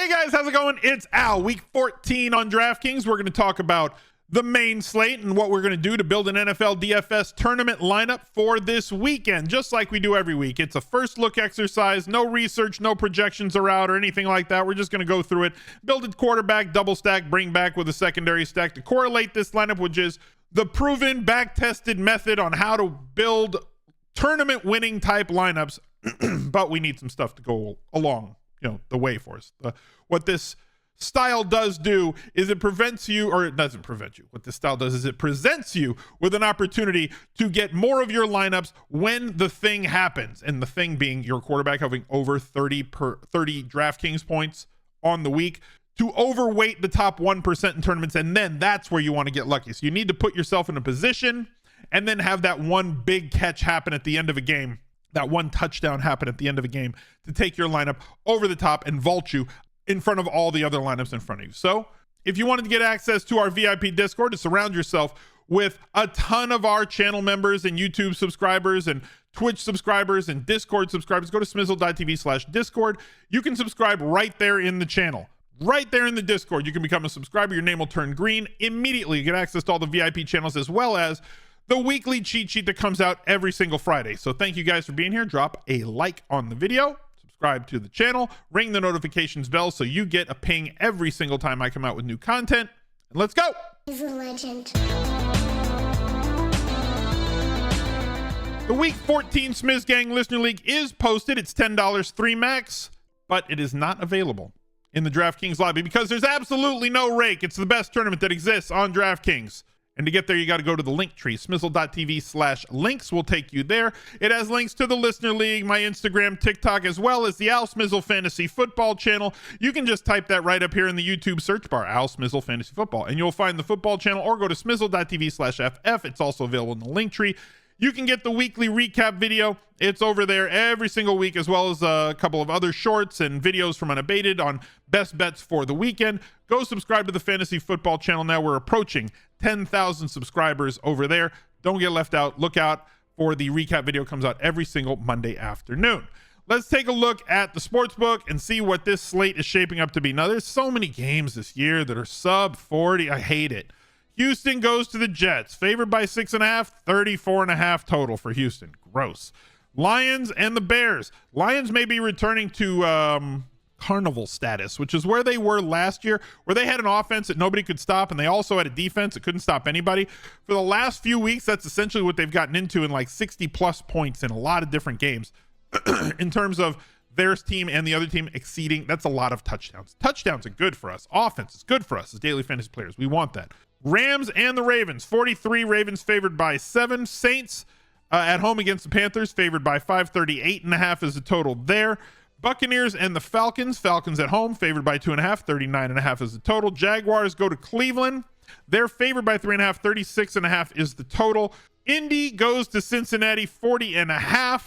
Hey guys, how's it going? It's Al. Week 14 on DraftKings. We're going to talk about the main slate and what we're going to do to build an NFL DFS tournament lineup for this weekend, just like we do every week. It's a first look exercise, no research, no projections are out or anything like that. We're just going to go through it, build a quarterback, double stack, bring back with a secondary stack to correlate this lineup, which is the proven, back-tested method on how to build tournament winning type lineups. But we need some stuff to go along the way for us. What this style does do is it prevents you, or it doesn't prevent you. What this style does is it presents you with an opportunity to get more of your lineups when the thing happens. And the thing being your quarterback having over 30 DraftKings points on the week to overweight the top 1% in tournaments. And then that's where you want to get lucky. So you need to put yourself in a position and then have that one big catch happen at the end of a game. That one touchdown happen at the end of a game to take your lineup over the top and vault you in front of all the other lineups in front of you. So if you wanted to get access to our VIP Discord to surround yourself with a ton of our channel members and YouTube subscribers and Twitch subscribers and Discord subscribers, go to smizzle.tv/Discord. You can subscribe right there in the channel. Right there in the Discord, you can become a subscriber. Your name will turn green immediately. You get access to all the VIP channels as well as the weekly cheat sheet that comes out every single Friday. So thank you guys for being here. Drop a like on the video, subscribe to the channel, ring the notifications bell so you get a ping every single time I come out with new content. And let's go. He's a legend. The Week 14 Smiz Gang Listener League is posted. It's $10 3 max, but it is not available in the DraftKings lobby because there's absolutely no rake. It's the best tournament that exists on DraftKings. And to get there, you got to go to the link tree. Smizzle.tv/links will take you there. It has links to the Listener League, my Instagram, TikTok, as well as the Al Smizzle Fantasy Football channel. You can just type that right up here in the YouTube search bar, Al Smizzle Fantasy Football, and you'll find the football channel, or go to smizzle.tv/FF. It's also available in the link tree. You can get the weekly recap video. It's over there every single week, as well as a couple of other shorts and videos from Unabated on best bets for the weekend. Go subscribe to the Fantasy Football channel now. We're approaching 10,000 subscribers over there. Don't get left out. Look out for the recap video. Comes out every single Monday afternoon. Let's take a look at the Sportsbook and see what this slate is shaping up to be. Now, there's so many games this year that are sub 40. I hate it. Houston goes to the Jets, favored by 6.5, 34.5 total for Houston. Gross. Lions and the Bears. Lions may be returning to carnival status, which is where they were last year, where they had an offense that nobody could stop, and they also had a defense that couldn't stop anybody. For the last few weeks, that's essentially what they've gotten into in like 60-plus points in a lot of different games in terms of their team and the other team exceeding. That's a lot of touchdowns. Touchdowns are good for us. Offense is good for us as daily fantasy players. We want that. Rams and the Ravens. 43, Ravens favored by 7. Saints at home against the Panthers, favored by 5. 38.5 is the total there. Buccaneers and the Falcons. Falcons at home, favored by 2.5. 39.5 is the total. Jaguars go to Cleveland. They're favored by 3.5. 36.5 is the total. Indy goes to Cincinnati, 40.5.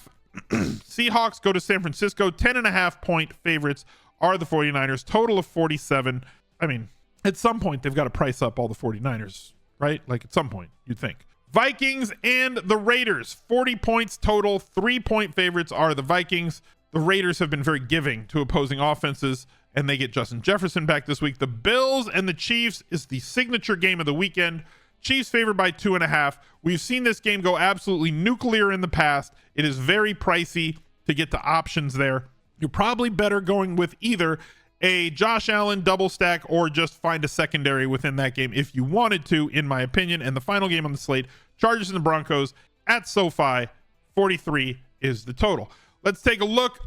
Seahawks go to San Francisco. 10.5 point favorites are the 49ers. Total of 47. I mean, at some point, they've got to price up all the 49ers, right? Like at some point, you'd think. Vikings and the Raiders, 40 points total. 3-point favorites are the Vikings. The Raiders have been very giving to opposing offenses, and they get Justin Jefferson back this week. The Bills and the Chiefs is the signature game of the weekend. Chiefs favored by 2.5. We've seen this game go absolutely nuclear in the past. It is very pricey to get the options there. You're probably better going with either a Josh Allen double stack or just find a secondary within that game if you wanted to, in my opinion. And the final game on the slate, Chargers and the Broncos at SoFi, 43 is the total. Let's take a look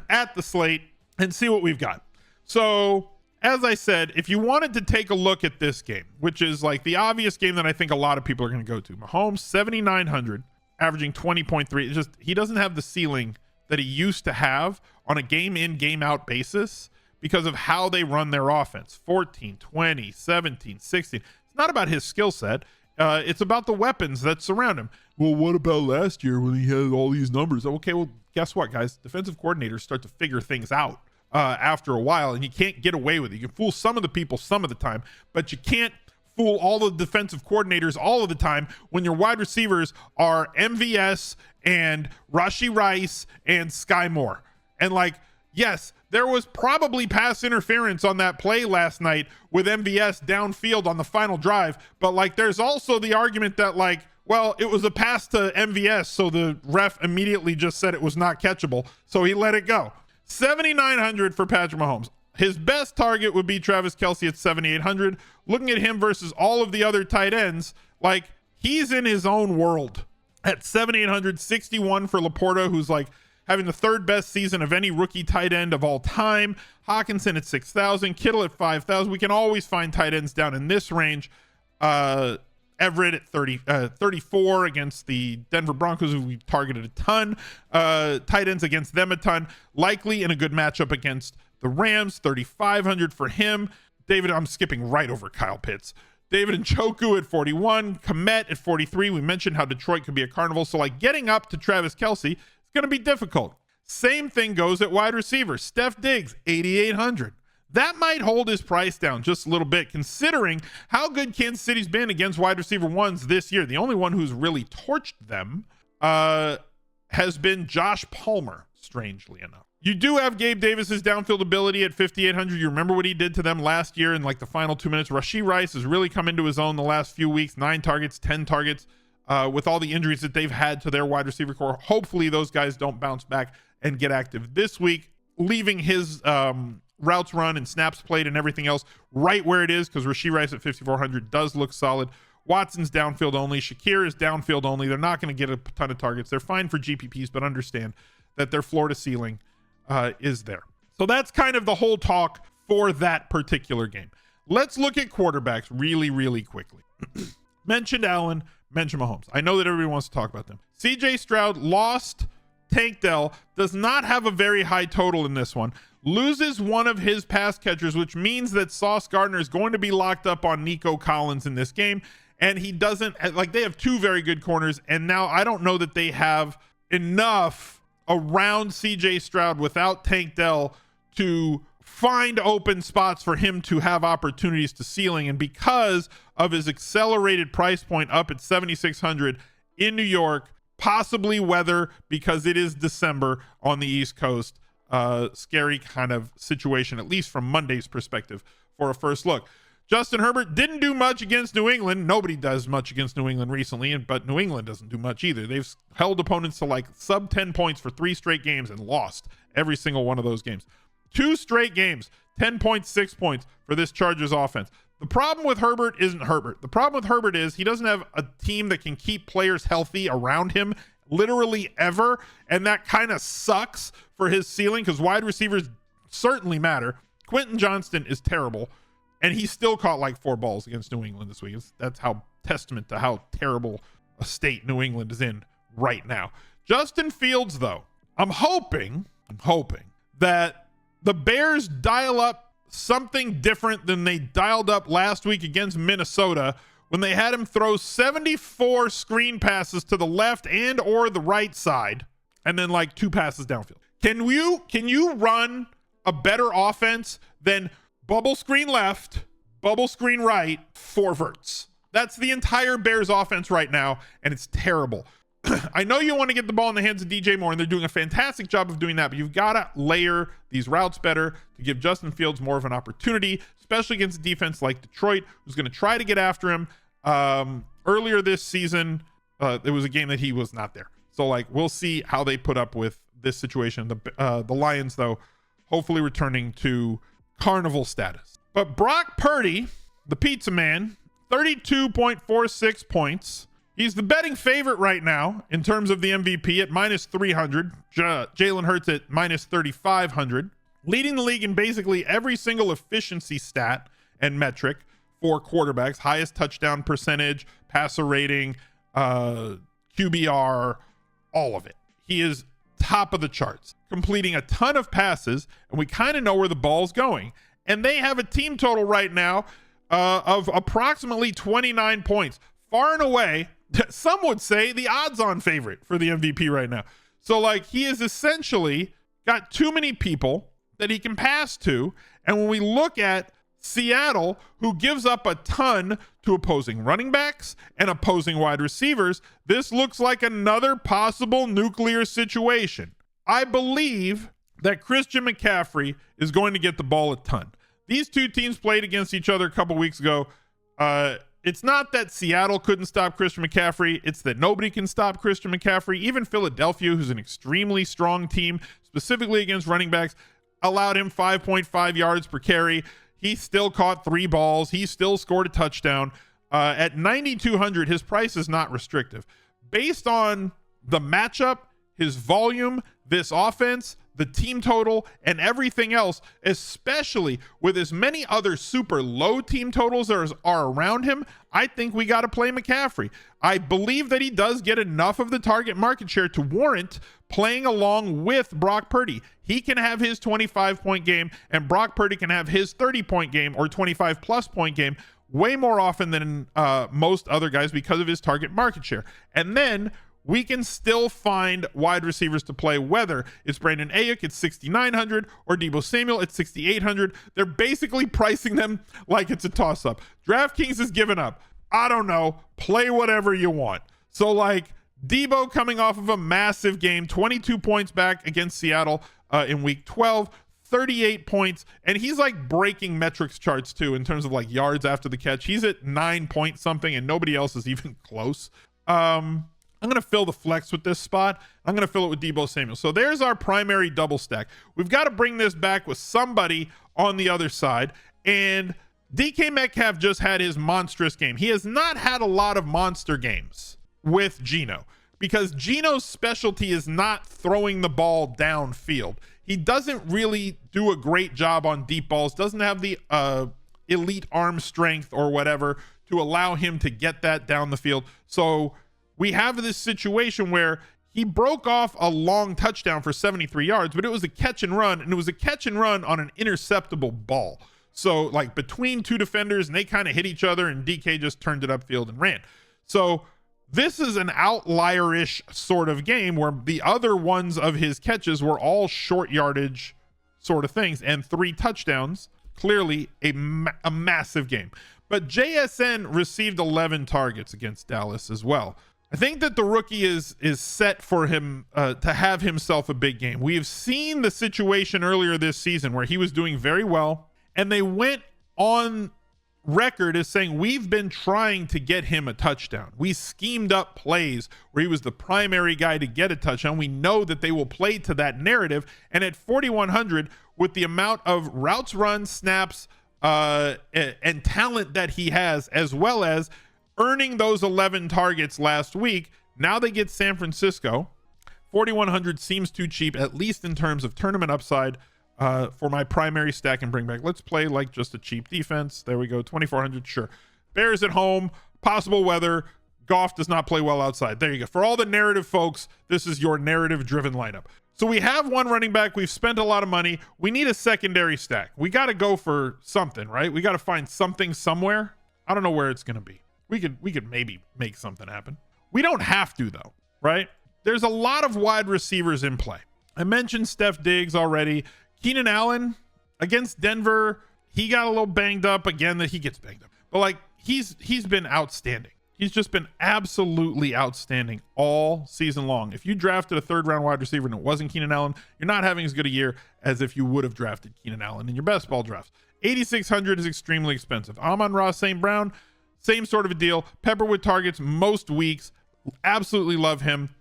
at the slate and see what we've got. So, as I said, if you wanted to take a look at this game, which is like the obvious game that I think a lot of people are going to go to, Mahomes 7,900, averaging 20.3. It's just he doesn't have the ceiling that he used to have on a game in, game out basis because of how they run their offense. 14, 20, 17, 16. It's not about his skill set. It's about the weapons that surround him. Well, what about last year when he had all these numbers? Okay, well, guess what, guys? Defensive coordinators start to figure things out after a while, and you can't get away with it. You can fool some of the people some of the time, but you can't fool all the defensive coordinators all of the time when your wide receivers are MVS and Rashee Rice and Sky Moore. And like, Yes, there was probably pass interference on that play last night with MVS downfield on the final drive, but like there's also the argument that like, well, it was a pass to MVS, so the ref immediately just said it was not catchable, so he let it go. 7,900 for Patrick Mahomes. His best target would be Travis Kelce at 7,800. Looking at him versus all of the other tight ends, like he's in his own world at 7,800. 61 for Laporta, who's like having the third best season of any rookie tight end of all time. Hawkinson at 6,000, Kittle at 5,000. We can always find tight ends down in this range. Everett at 34 against the Denver Broncos, who we targeted a ton. Tight ends against them a ton. Likely in a good matchup against the Rams, 3,500 for him. I'm skipping right over Kyle Pitts. David Njoku at 41. Kmet at 43. We mentioned how Detroit could be a carnival. So like getting up to Travis Kelce is going to be difficult. Same thing goes at wide receiver. Steph Diggs, 8,800. That might hold his price down just a little bit, considering how good Kansas City's been against wide receiver ones this year. The only one who's really torched them has been Josh Palmer, strangely enough. You do have Gabe Davis's downfield ability at 5,800. You remember what he did to them last year in like the final 2 minutes. Rashee Rice has really come into his own the last few weeks. 9 targets, 10 targets with all the injuries that they've had to their wide receiver core. Hopefully those guys don't bounce back and get active this week, leaving his routes run and snaps played and everything else right where it is, because Rashee Rice at 5,400 does look solid. Watson's downfield only. Shakir is downfield only. They're not going to get a ton of targets. They're fine for GPPs, but understand that their floor to ceiling is there. So that's kind of the whole talk for that particular game. Let's look at quarterbacks really, really quickly. Mentioned Allen, mentioned Mahomes. I know that everybody wants to talk about them. CJ Stroud lost. Tank Dell does not have a very high total in this one. Loses one of his pass catchers, which means that Sauce Gardner is going to be locked up on Nico Collins in this game. And he doesn't, like, they have 2 very good corners. And now I don't know that they have enough around CJ Stroud without Tank Dell to find open spots for him to have opportunities to ceiling. And because of his accelerated price point up at 7,600 in New York, possibly weather because it is December on the East Coast. Scary kind of situation, at least from Monday's perspective for a first look. Justin Herbert didn't do much against New England. Nobody does much against New England recently, but New England doesn't do much either. They've held opponents to like sub 10 points for 3 straight games and lost every single one of those games. 2 straight games, 10 points, 6 points for this Chargers offense. The problem with Herbert isn't Herbert. The problem with Herbert is he doesn't have a team that can keep players healthy around him literally ever, and that kind of sucks for his ceiling because wide receivers certainly matter. Quentin Johnston is terrible, and he still caught like 4 balls against New England this week. That's how testament to how terrible a state New England is in right now. Justin Fields, though, I'm hoping that the Bears dial up something different than they dialed up last week against Minnesota when they had him throw 74 screen passes to the left and or the right side and then like 2 passes downfield. Can you run a better offense than bubble screen left, bubble screen right, 4 verts? That's the entire Bears offense right now, and it's terrible. I know you want to get the ball in the hands of DJ Moore, and they're doing a fantastic job of doing that, but you've got to layer these routes better to give Justin Fields more of an opportunity, especially against a defense like Detroit, who's going to try to get after him. Earlier this season, there was a game that he was not there. So, like, we'll see how they put up with this situation. The Lions, though, hopefully returning to carnival status. But Brock Purdy, the pizza man, 32.46 points. He's the betting favorite right now in terms of the MVP at minus 300. Jalen Hurts at minus 3,500. Leading the league in basically every single efficiency stat and metric for quarterbacks. Highest touchdown percentage, passer rating, QBR, all of it. He is top of the charts, completing a ton of passes, and we kind of know where the ball's going. And they have a team total right now of approximately 29 points. Far and away, some would say the odds-on favorite for the MVP right now. So, like, he is essentially got too many people that he can pass to. And when we look at Seattle, who gives up a ton to opposing running backs and opposing wide receivers, this looks like another possible nuclear situation. I believe that Christian McCaffrey is going to get the ball a ton. These two teams played against each other a couple weeks ago. It's not that Seattle couldn't stop Christian McCaffrey. It's that nobody can stop Christian McCaffrey. Even Philadelphia, who's an extremely strong team, specifically against running backs, allowed him 5.5 yards per carry. He still caught 3 balls. He still scored a touchdown. At 9,200, his price is not restrictive. Based on the matchup, his volume, this offense, the team total, and everything else, especially with as many other super low team totals as are around him, I think we got to play McCaffrey. I believe that he does get enough of the target market share to warrant playing along with Brock Purdy. He can have his 25-point game, and Brock Purdy can have his 30-point game or 25-plus point game way more often than most other guys because of his target market share. And then we can still find wide receivers to play, whether it's Brandon Ayuk at 6,900 or Deebo Samuel at 6,800. They're basically pricing them like it's a toss-up. DraftKings has given up. I don't know. Play whatever you want. So, like, Deebo coming off of a massive game, 22 points back against Seattle in week 12, 38 points, and he's like breaking metrics charts too in terms of like yards after the catch. He's at 9 point something, and nobody else is even close. I'm going to fill the flex with this spot. I'm going to fill it with Deebo Samuel. So there's our primary double stack. We've got to bring this back with somebody on the other side. And DK Metcalf just had his monstrous game. He has not had a lot of monster games with Geno because Geno's specialty is not throwing the ball downfield. He doesn't really do a great job on deep balls, doesn't have the elite arm strength or whatever to allow him to get that down the field. So we have this situation where he broke off a long touchdown for 73 yards, but it was a catch and run, and it was a catch and run on an interceptable ball. So like between two defenders, and they kind of hit each other, and DK just turned it upfield and ran. So this is an outlier-ish sort of game where the other ones of his catches were all short yardage sort of things, and 3 touchdowns, clearly a massive game. But JSN received 11 targets against Dallas as well. I think that the rookie is set for him to have himself a big game. We have seen the situation earlier this season where he was doing very well, and they went on record as saying, we've been trying to get him a touchdown. We schemed up plays where he was the primary guy to get a touchdown. We know that they will play to that narrative. And at 4,100, with the amount of routes run, snaps, and talent that he has, as well as earning those 11 targets last week, now they get San Francisco. 4,100 seems too cheap, at least in terms of tournament upside for my primary stack and bring back. Let's play like just a cheap defense. There we go. 2,400. Sure. Bears at home, possible weather. Goff does not play well outside. There you go. For all the narrative folks, this is your narrative driven lineup. So we have one running back. We've spent a lot of money. We need a secondary stack. We got to go for something, right? We got to find something somewhere. I don't know where it's going to be. We could maybe make something happen. We don't have to though, right? There's a lot of wide receivers in play. I mentioned Steph Diggs already. Keenan Allen against Denver, he got a little banged up again. That he gets banged up, but like he's been outstanding. He's just been absolutely outstanding all season long. If you drafted a 3rd round wide receiver and it wasn't Keenan Allen, you're not having as good a year as if you would have drafted Keenan Allen in your best ball drafts. 8,600 is extremely expensive. Amon-Ra St. Brown, same sort of a deal. Pepperwood targets most weeks. Absolutely love him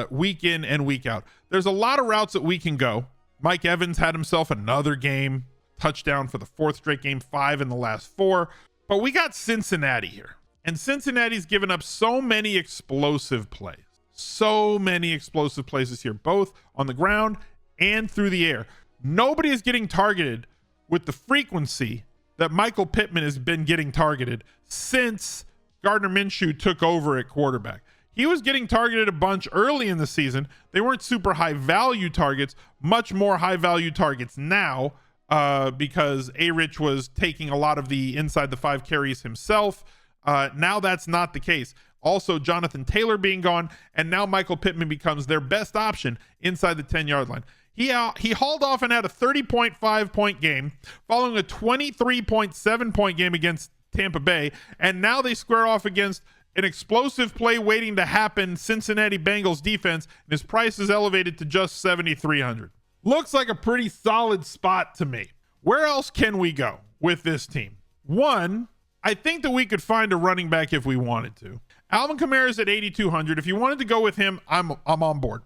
week in and week out. There's a lot of routes that we can go. Mike Evans had himself another game, touchdown for the 4th straight game, 5 in the last 4. But we got Cincinnati here. And Cincinnati's given up so many explosive plays. So many explosive plays this year, both on the ground and through the air. Nobody is getting targeted with the frequency that Michael Pittman has been getting targeted since Gardner Minshew took over at quarterback. He was getting targeted a bunch early in the season. They weren't super high value targets, much more high value targets now because A-Rich was taking a lot of the inside the 5 carries himself. Now that's not the case. Also, Jonathan Taylor being gone, and now Michael Pittman becomes their best option inside the 10-yard line. He hauled off and had a 30.5 point game following a 23.7 point game against Tampa Bay. And now they square off against an explosive play waiting to happen Cincinnati Bengals defense. And his price is elevated to just 7,300. Looks like a pretty solid spot to me. Where else can we go with this team? One, I think that we could find a running back if we wanted to. Alvin Kamara's at 8,200. If you wanted to go with him, I'm on board.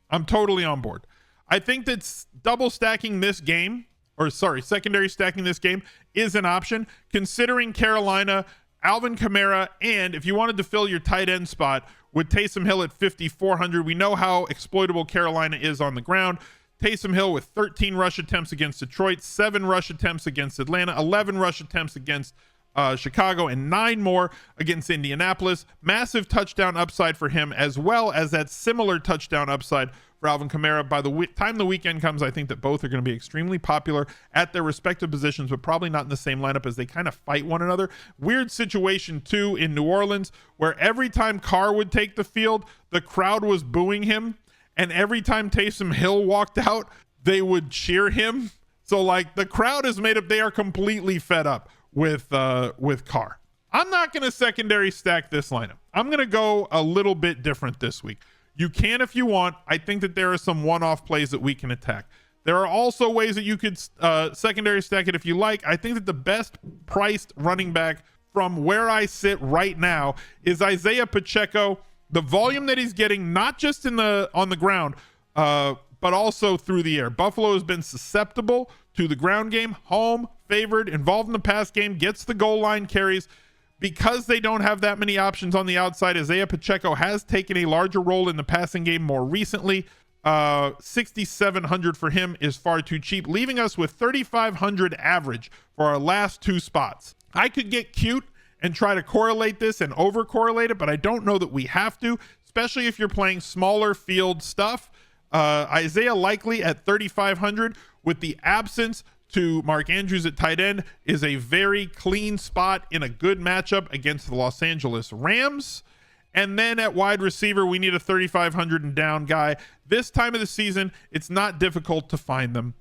I'm totally on board. I think that double stacking this game, secondary stacking this game is an option, considering Carolina, Alvin Kamara, and if you wanted to fill your tight end spot with Taysom Hill at 5,400, we know how exploitable Carolina is on the ground. Taysom Hill with 13 rush attempts against Detroit, 7 rush attempts against Atlanta, 11 rush attempts against Chicago, and 9 more against Indianapolis. Massive touchdown upside for him, as well as that similar touchdown upside for Alvin Kamara. By the time the weekend comes, I think that both are going to be extremely popular at their respective positions, but probably not in the same lineup as they kind of fight one another. Weird situation, too, in New Orleans, where every time Carr would take the field, the crowd was booing him, and every time Taysom Hill walked out, they would cheer him. So, like, the crowd is made up. They are completely fed up with Carr. I'm not going to secondary stack this lineup. I'm going to go a little bit different this week. You can if you want. I think that there are some one-off plays that we can attack. There are also ways that you could secondary stack it if you like. I think that the best priced running back from where I sit right now is Isaiah Pacheco. The volume that he's getting, not just on the ground, but also through the air. Buffalo has been susceptible to the ground game, home, favored, involved in the pass game, gets the goal line carries. Because they don't have that many options on the outside, Isaiah Pacheco has taken a larger role in the passing game more recently. 6,700 for him is far too cheap, leaving us with 3,500 average for our last 2 spots. I could get cute and try to correlate this and over correlate it, but I don't know that we have to, especially if you're playing smaller field stuff. Isaiah likely at 3,500 with the absence to Mark Andrews at tight end is a very clean spot in a good matchup against the Los Angeles Rams. And then at wide receiver, we need a 3,500 and down guy. This time of the season, it's not difficult to find them.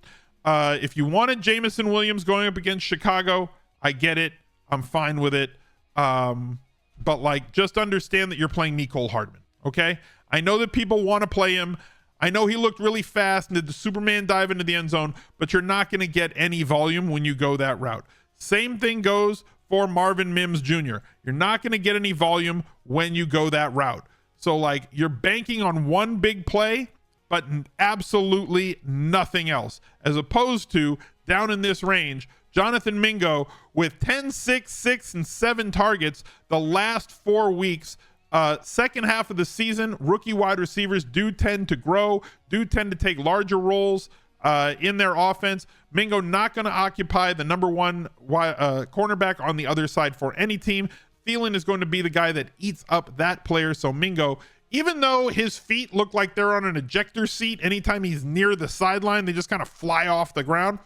If you wanted Jameson Williams going up against Chicago, I get it. I'm fine with it. But like, just understand that you're playing Mecole Hardman. Okay. I know that people want to play him. I know he looked really fast and did the Superman dive into the end zone, but you're not going to get any volume when you go that route. Same thing goes for Marvin Mims Jr. You're not going to get any volume when you go that route. So like, you're banking on one big play, but absolutely nothing else, as opposed to down in this range, Jonathan Mingo with 10, 6, 6, and 7 targets the last 4 weeks. Second half of the season, rookie wide receivers do tend to grow, do tend to take larger roles in their offense. Mingo not going to occupy the number 1 cornerback on the other side for any team. Thielen is going to be the guy that eats up that player. So Mingo, even though his feet look like they're on an ejector seat anytime he's near the sideline, they just kind of fly off the ground.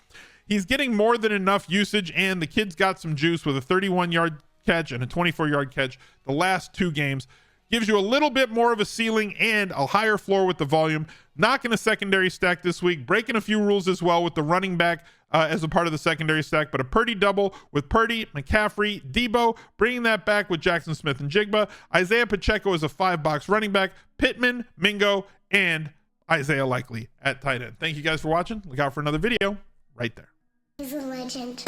He's getting more than enough usage, and the kid's got some juice with a 31-yard catch and a 24-yard catch the last 2 games. Gives you a little bit more of a ceiling and a higher floor with the volume. Not going to secondary stack this week. Breaking a few rules as well with the running back as a part of the secondary stack, but a Purdy double with Purdy, McCaffrey, Debo, bringing that back with Jackson Smith and Jigba. Isaiah Pacheco is a 5-box running back. Pittman, Mingo, and Isaiah likely at tight end. Thank you guys for watching. Look out for another video right there. He's a legend.